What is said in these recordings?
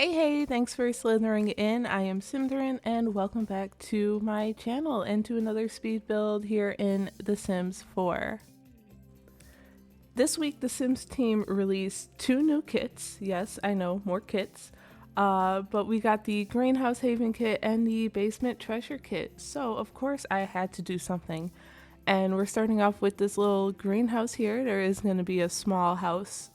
Hey, thanks for slithering in. I am Symtherin and welcome back to my channel and to another speed build here in The Sims 4. This week the Sims team released 2 new kits. Yes, I know, more kits. But we got the Greenhouse Haven kit and the Basement Treasure kit. So of course I had to do something. And we're starting off with this little greenhouse here. There is going to be a small house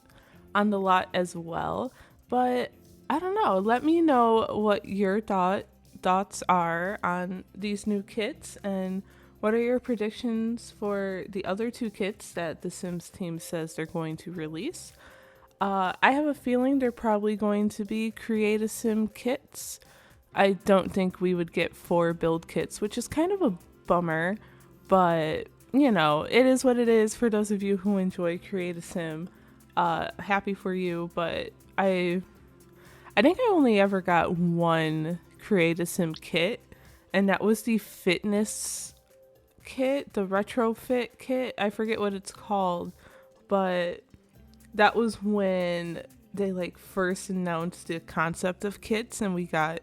on the lot as well. But I don't know. Let me know what your thoughts are on these new kits and what are your predictions for the other 2 kits that the Sims team says they're going to release. I have a feeling they're probably going to be Create a Sim kits. I don't think we would get 4 build kits, which is kind of a bummer, but you know, it is what it is for those of you who enjoy Create a Sim. Happy for you, but I think I only ever got 1 Create a Sim kit, and that was the fitness kit, the retrofit kit. I forget what it's called, but that was when they like first announced the concept of kits, and we got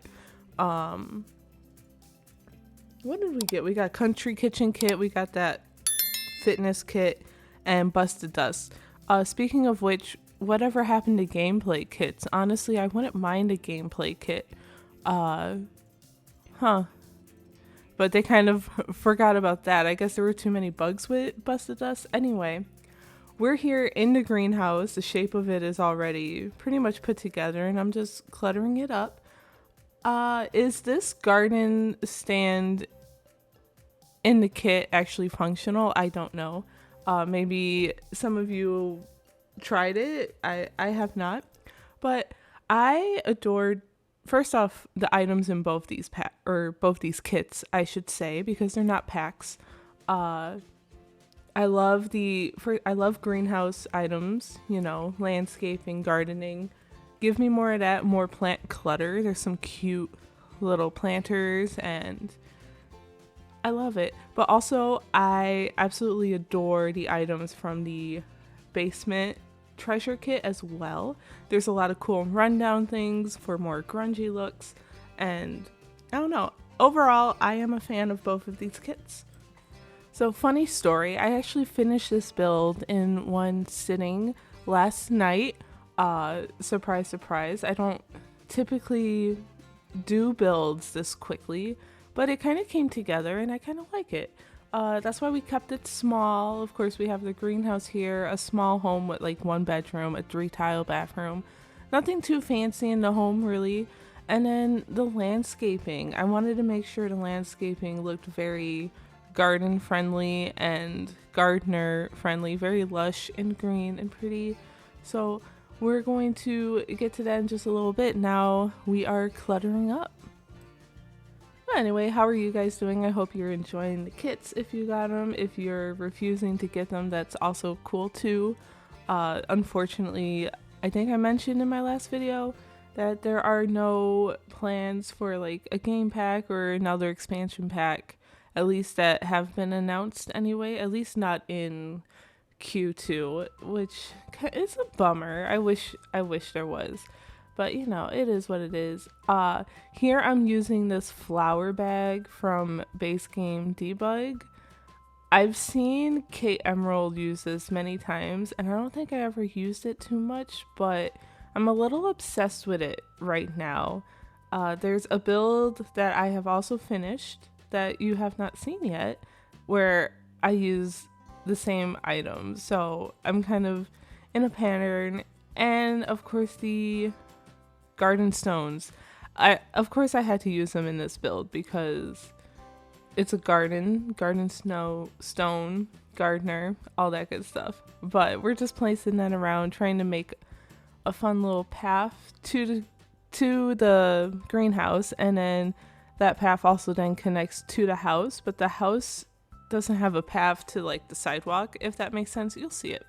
what did we get? We got Country Kitchen kit, we got that fitness kit, and Busted Dust. Speaking of which, whatever happened to gameplay kits? Honestly, I wouldn't mind a gameplay kit. But they kind of forgot about that. I guess there were too many bugs with Busted Dust. Anyway, we're here in the greenhouse. The shape of it is already pretty much put together, and I'm just cluttering it up. Is this garden stand in the kit actually functional? I don't know. Maybe some of you tried it. I have not, but I adored, first off, the items in both these both these kits, I should say, because they're not packs. I love greenhouse items, you know, landscaping, gardening. Give me more of that, more plant clutter. There's some cute little planters and I love it. But also I absolutely adore the items from the basement treasure kit as well. There's a lot of cool rundown things for more grungy looks, and I don't know, overall I am a fan of both of these kits. So funny story, I actually finished this build in one sitting last night. Surprise surprise, I don't typically do builds this quickly, but it kind of came together and I kind of like it. That's why we kept it small. Of course, we have the greenhouse here, a small home with like 1 bedroom, a 3-tile bathroom. Nothing too fancy in the home, really. And then the landscaping. I wanted to make sure the landscaping looked very garden friendly and Gardner friendly, very lush and green and pretty. So we're going to get to that in just a little bit. Now we are cluttering up. Anyway, how are you guys doing? I hope you're enjoying the kits if you got them. If you're refusing to get them, that's also cool too. Unfortunately, I think I mentioned in my last video that there are no plans for like a game pack or another expansion pack, at least that have been announced anyway, at least not in Q2, which is a bummer. I wish there was. But you know, it is what it is. Here I'm using this flower bag from Base Game Debug. I've seen Kate Emerald use this many times, and I don't think I ever used it too much, but I'm a little obsessed with it right now. There's a build that I have also finished that you have not seen yet, where I use the same item. So I'm kind of in a pattern, and of course the garden stones. I had to use them in this build because it's a garden stone, gardener, all that good stuff. But we're just placing that around, trying to make a fun little path to the greenhouse, and then that path also then connects to the house, but the house doesn't have a path to like the sidewalk, if that makes sense. You'll see it.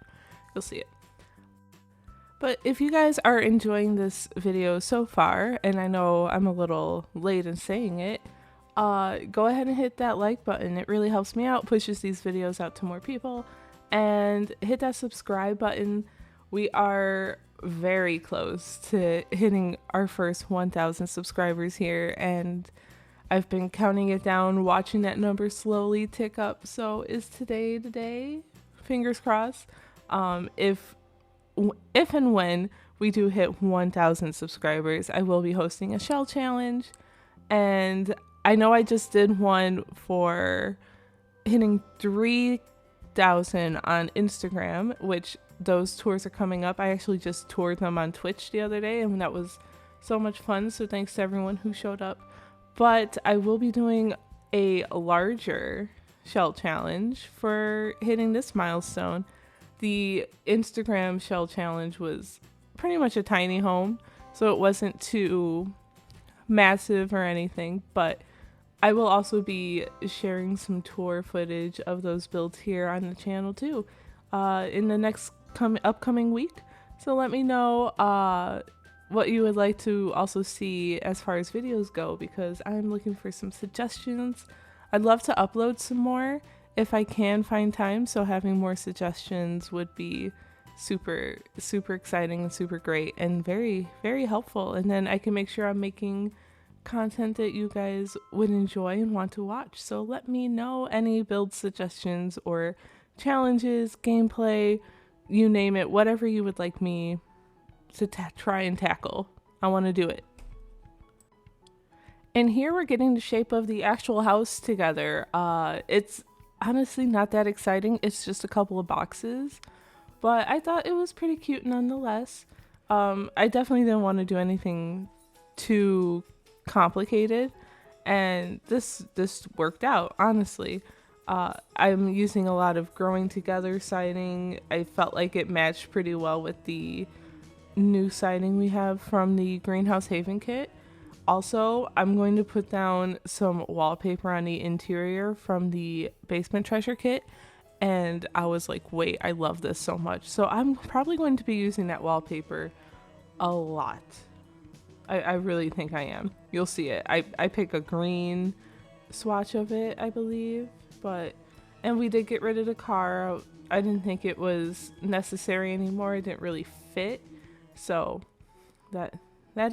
But if you guys are enjoying this video so far, and I know I'm a little late in saying it, go ahead and hit that like button. It really helps me out, pushes these videos out to more people, and hit that subscribe button We are very close to hitting our first 1,000 subscribers here, and I've been counting it down, watching that number slowly tick up. So is today the day? Fingers crossed. If and when we do hit 1,000 subscribers, I will be hosting a shell challenge. And I know I just did one for hitting 3,000 on Instagram, which those tours are coming up. I actually just toured them on Twitch the other day, and that was so much fun. So thanks to everyone who showed up. But I will be doing a larger shell challenge for hitting this milestone. The Instagram shell challenge was pretty much a tiny home, so it wasn't too massive or anything, but I will also be sharing some tour footage of those builds here on the channel too in the next upcoming week. So let me know what you would like to also see as far as videos go, because I'm looking for some suggestions. I'd love to upload some more if I can find time, so having more suggestions would be super exciting and super great and very, very helpful. And then I can make sure I'm making content that you guys would enjoy and want to watch. So let me know any build suggestions or challenges, gameplay, you name it, whatever you would like me to try and tackle. I want to do it. And here we're getting the shape of the actual house together. It's honestly not that exciting. It's just a couple of boxes, but I thought it was pretty cute nonetheless. I definitely didn't want to do anything too complicated, and this worked out, honestly. I'm using a lot of growing together siding. I felt like it matched pretty well with the new siding we have from the Greenhouse Haven kit. Also, I'm going to put down some wallpaper on the interior from the Basement Treasure kit, and I was like, wait, I love this so much. So I'm probably going to be using that wallpaper a lot. I really think I am. You'll see it. I pick a green swatch of it, I believe, and we did get rid of the car. I didn't think it was necessary anymore. It didn't really fit. So that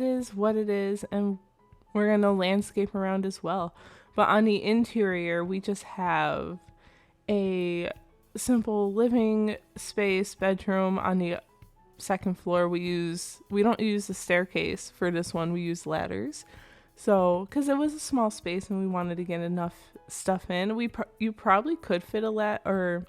is what it is, and we're going to landscape around as well. But on the interior, we just have a simple living space, bedroom. On the second floor, we don't use the staircase for this one. We use ladders. So, because it was a small space and we wanted to get enough stuff in, you probably could fit a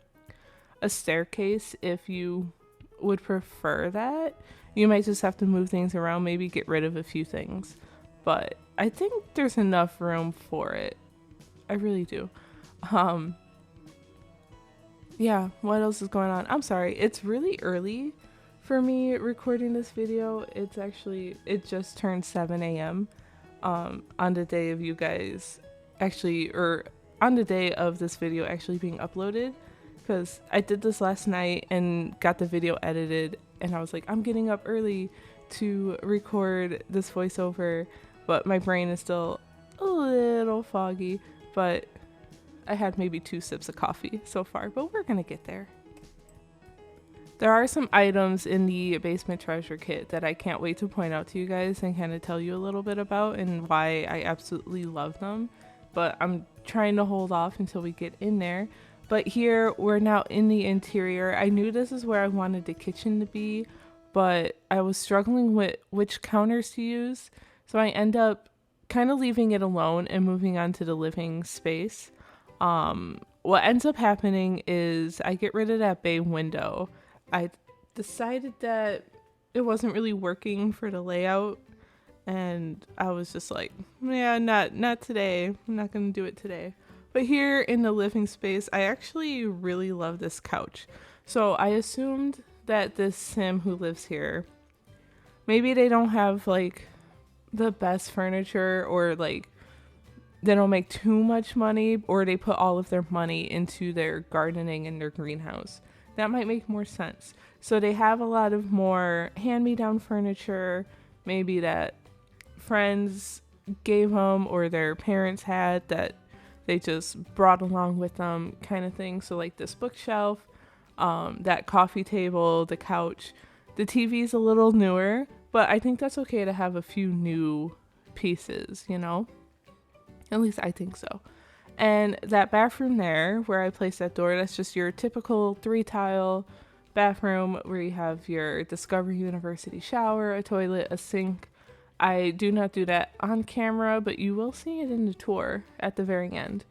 staircase if you would prefer that. You might just have to move things around, maybe get rid of a few things. But I think there's enough room for it. I really do. Yeah, what else is going on? I'm sorry, it's really early for me recording this video. It just turned 7 a.m. On the day of you guys on the day of this video actually being uploaded, because I did this last night and got the video edited, and I was like, I'm getting up early to record this voiceover, but my brain is still a little foggy. But I had maybe 2 sips of coffee so far, but we're gonna get there. There are some items in the Basement Treasure kit that I can't wait to point out to you guys and kind of tell you a little bit about and why I absolutely love them, but I'm trying to hold off until we get in there. But here we're now in the interior. I knew this is where I wanted the kitchen to be, but I was struggling with which counters to use, so I end up kind of leaving it alone and moving on to the living space. What ends up happening is I get rid of that bay window. I decided that it wasn't really working for the layout, and I was just like, yeah, not today. I'm not gonna do it today. But here in the living space, I actually really love this couch. So I assumed that this sim who lives here, maybe they don't have like the best furniture, or like they don't make too much money, or they put all of their money into their gardening and their greenhouse. That might make more sense. So they have a lot of more hand-me-down furniture, maybe that friends gave them or their parents had that they just brought along with them, kind of thing. So like this bookshelf, that coffee table, the couch, The TV's a little newer, but I think that's okay to have a few new pieces, you know? At least I think so. And that bathroom there, where I placed that door, that's just your typical 3-tile bathroom where you have your Discovery University shower, a toilet, a sink. I do not do that on camera, but you will see it in the tour at the very end.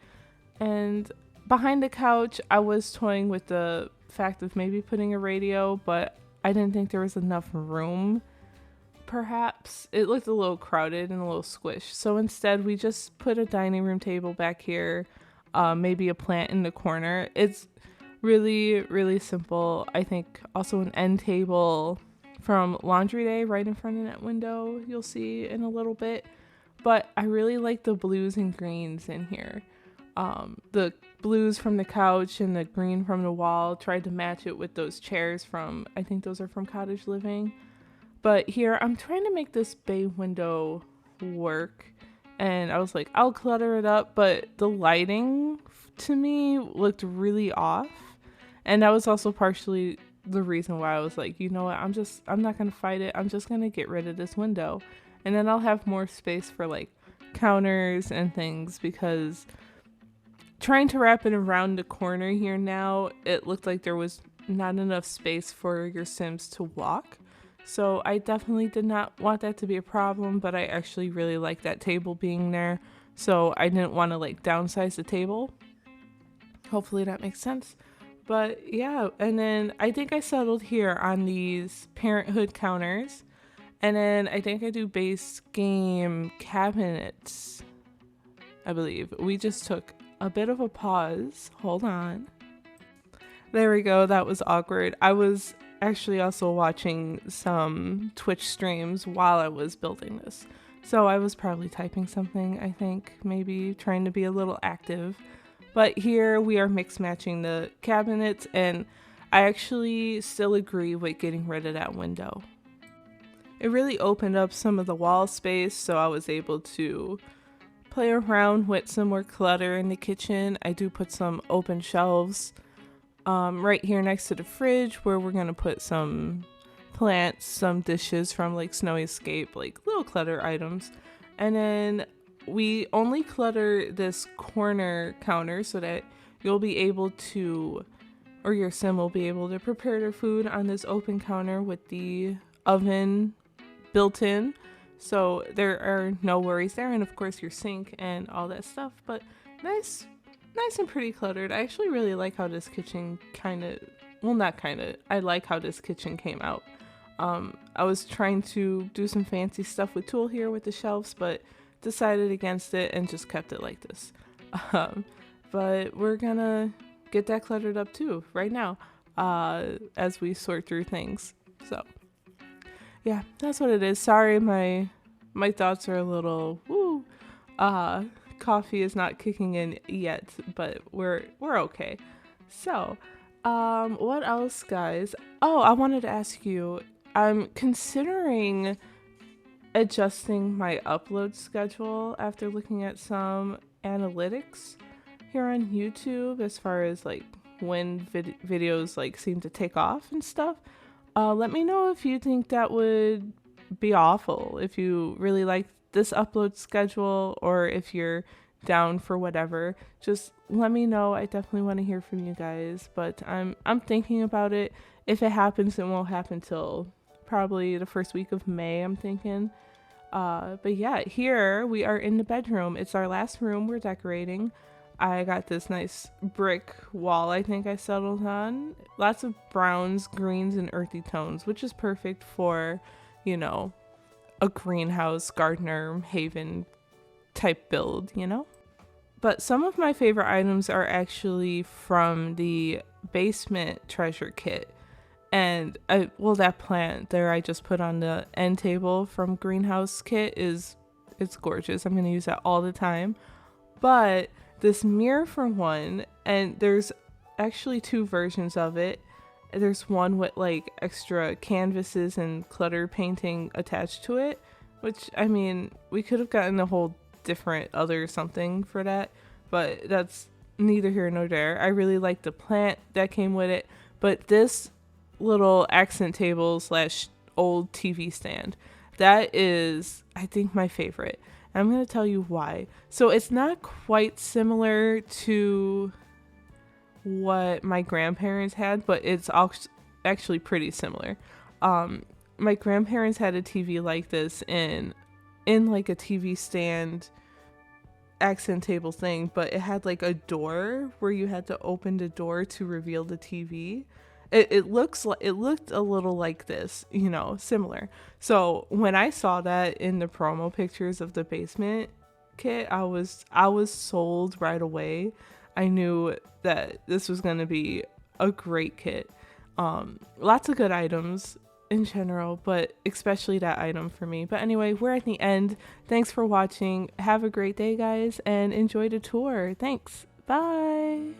And behind the couch, I was toying with the fact of maybe putting a radio, but I didn't think there was enough room. Perhaps it looked a little crowded and a little squished. So instead, we just put a dining room table back here, maybe a plant in the corner. It's really, really simple. I think also an end table from laundry day right in front of that window, you'll see in a little bit. But I really like the blues and greens in here. The blues from the couch and the green from the wall. Tried to match it with those chairs from, I think those are from Cottage Living. But here, I'm trying to make this bay window work. And I was like, I'll clutter it up. But the lighting, to me, looked really off. And that was also partially the reason why I was like, you know what, I'm not going to fight it. I'm just going to get rid of this window. And then I'll have more space for like counters and things, because trying to wrap it around the corner here now, it looked like there was not enough space for your Sims to walk. So I definitely did not want that to be a problem, but I actually really like that table being there. So I didn't want to like downsize the table. Hopefully that makes sense. But yeah, and then I think I settled here on these Parenthood counters. And then I think I do base game cabinets, I believe. We just took a bit of a pause. Hold on. There we go. That was awkward. I was actually also watching some Twitch streams while I was building this. So I was probably typing something, I think, maybe trying to be a little active. But here we are mix matching the cabinets, and I actually still agree with getting rid of that window. It really opened up some of the wall space, so I was able to play around with some more clutter in the kitchen. I do put some open shelves right here next to the fridge, where we're gonna put some plants, some dishes from like Snowy Escape, like little clutter items. And then we only clutter this corner counter so that you'll be able to, or your Sim will be able to prepare their food on this open counter with the oven built in. So there are no worries there. And of course your sink and all that stuff, but nice and pretty cluttered. I actually really like how this kitchen I like how this kitchen came out. I was trying to do some fancy stuff with Tool here with the shelves, but decided against it and just kept it like this. But we're gonna get that cluttered up too right now as we sort through things. So yeah, that's what it is. Sorry, my thoughts are a little woo. Coffee is not kicking in yet, but we're okay. So what else, guys? Oh, I wanted to ask you, I'm considering adjusting my upload schedule after looking at some analytics here on YouTube as far as like when videos like seem to take off and stuff. Let me know if you think that would be awful, if you really like this upload schedule, or if you're down for whatever. Just let me know. I definitely want to hear from you guys, but I'm thinking about it. If it happens, it won't happen till probably the first week of May, I'm thinking. But yeah, here we are in the bedroom. It's our last room we're decorating. I got this nice brick wall I think I settled on. Lots of browns, greens, and earthy tones, which is perfect for, you know, a greenhouse, Gardner, Haven type build, you know? But some of my favorite items are actually from the basement treasure kit. And that plant there I just put on the end table from Greenhouse Kit it's gorgeous. I'm going to use that all the time. But this mirror for one, and there's actually two versions of it. There's one with like extra canvases and clutter painting attached to it, which, I mean, we could have gotten a whole different other something for that, but that's neither here nor there. I really like the plant that came with it, but this little accent table slash old TV stand. That is, I think, my favorite. I'm going to tell you why. So it's not quite similar to what my grandparents had, but it's actually pretty similar. My grandparents had a TV like this in like a TV stand accent table thing, but it had like a door where you had to open the door to reveal the TV. It looked a little like this, you know, similar. So when I saw that in the promo pictures of the basement kit, I was sold right away. I knew that this was going to be a great kit. Lots of good items in general, but especially that item for me. But anyway, we're at the end. Thanks for watching. Have a great day, guys, and enjoy the tour. Thanks. Bye.